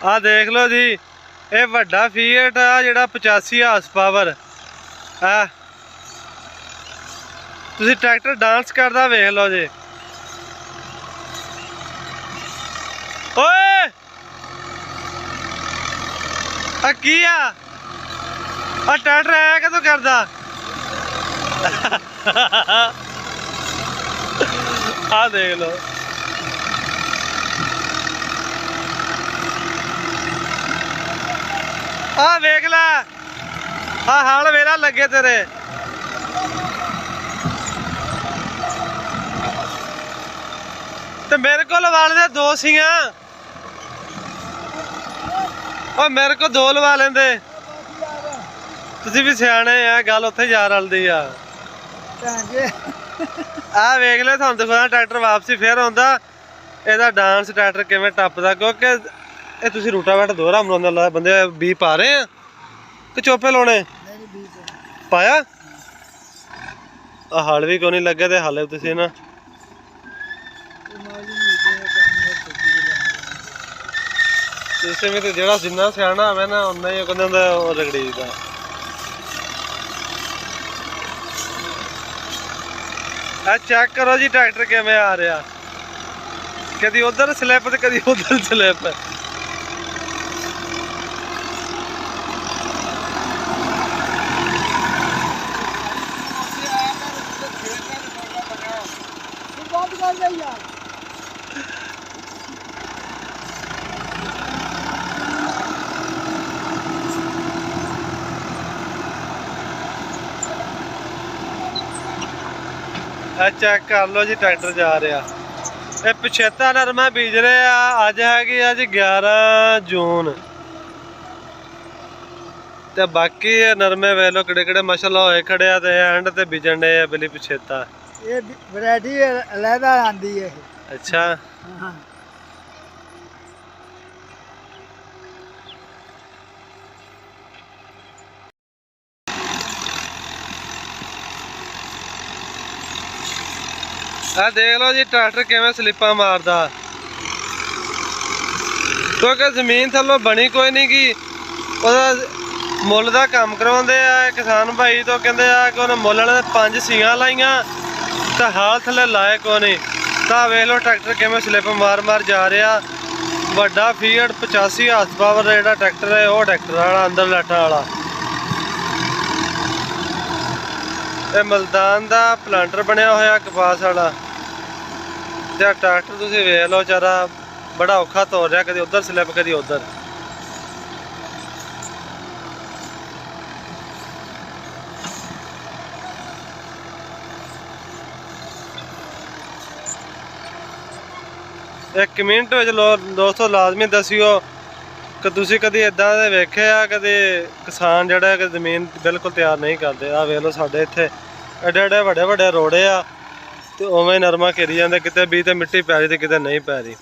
आ देख लो जी, ये वड्डा फीएट आ जिहड़ा 85 हार्स पावर है। तुसीं ट्रैक्टर डांस करदा वेख लो जी। ओए आ की आ ट्रैक्टर आया कदों करदा आ देख लो। आ वेख लै आ हल वेला लगे तेरे। ते मेरे को लवा लेंदे दो सियां। और मेरे को दो लवा लेंदे। तुसीं भी सियाणे आ, गल उत्थे जा रलदी आ। आ वेख ले, तुहानूं दिखाना ट्रैक्टर वापसी फिर आउंदा। ਇਹਦਾ डांस ट्रैक्टर किवें टप्पदा, क्योंकि ਇਹ ਤੁਸੀਂ ਰੂਟਾਵੇਟਰ ਦੋਹਰਾ ਮਰਾਉਂਦਾ ਲਾ ਬੰਦੇ ਬੀ ਪਾ ਰਹੇ ਆ ਕਿ ਚੋਪੇ ਲਾਉਣੇ? ਪਾਇਆ ਆ ਹਲ ਵੀ ਕੋਈ ਨਹੀਂ ਲੱਗਿਆ ਤੇ ਹਾਲੇ ਤੁਸੀਂ ਨਾ ਇਸੇ ਵਿੱਚ ਜਿਹੜਾ ਜਿੰਨਾ ਸਿਆਣਾ ਹੋਵੇ ਨਾ ਉਨਾ ਹੀ ਕਹਿੰਦਾ ਹੁੰਦਾ ਉਹ ਰਗੜੀ ਦਾ। ਆ ਚੈੱਕ ਕਰੋ ਜੀ ਟਰੈਕਟਰ ਕਿਵੇਂ ਆ ਰਿਹਾ, ਕਦੀ ਉਧਰ ਸਲਿੱਪ ਤੇ ਕਦੀ ਉਧਰ ਸਲਿੱਪ। चेक कर लो जी ट्रैक्टर जा रहा। ये पछेता नरमा बीज रहे आ। अज है अज 11 जून ते बाकी नरमे वेख लो किड़े किड़े माशाअल्लाह होए खड़े आ ते एंड ते बीजन डे बिली पछेता। ये वैरायटी अलहदा आंदी है। अच्छा हाँ। आ देख लो जी ट्रैक्टर किवें स्लिपा मारदा, क्योंकि जमीन थल्लों बनी कोई नहीं गी। ओहदा मुल दा काम करवाउंदे आ किसान भाई तो कहंदे आ कि उन्हें मुल वाले 5 सीआं लाइयां ते हाल थल्ले लाए कोई नहीं। तां वेख लो ट्रैक्टर किवें स्लिप मार मार जा रहा। वड्डा फीएट 85 हार्स पावर जिहड़ा ट्रैक्टर है वो ट्रैक्टर वाला अंदर लाटा वाला। ये मलदान दा प्लांटर बनया होया कपास वाला। ट्रैक्टर तुसीं वेख लो बेचारा बड़ा औखा तोड़ रहा, कभी उधर स्लिप कभी उधर। एक कमेंट दोस्तों लाजमी दसियो कि तुसीं कभी इदां दे वेखे आ कभी किसान जिहड़ा कि जमीन बिल्कुल तैयार नहीं करते। आ वेख लो साडे इत्थे एडे एडे वड्डे वड्डे रोड़े आ ते उवें नरमा घिरी जांदे, किते बीज ते मिट्टी पै रही ते किते नहीं पै रही।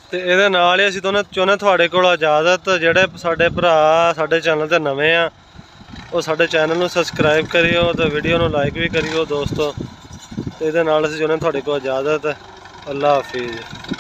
ते इहदे नाल ही असीं चाहुंदे तुहाडे कोल इजाजत, जिहड़े साडे भरा साडे चैनल ते नवें आ ਉਹ ਸਾਡੇ चैनल ਨੂੰ सबसक्राइब करियो तो वीडियो ਨੂੰ लाइक भी करियो दोस्तों। ਤੇ ਇਹਦੇ ਨਾਲ ਅਸੀਂ ਚਾਹੁੰਦੇ ਤੁਹਾਡੇ ਕੋਲ इजाजत। अल्लाह हाफिज़।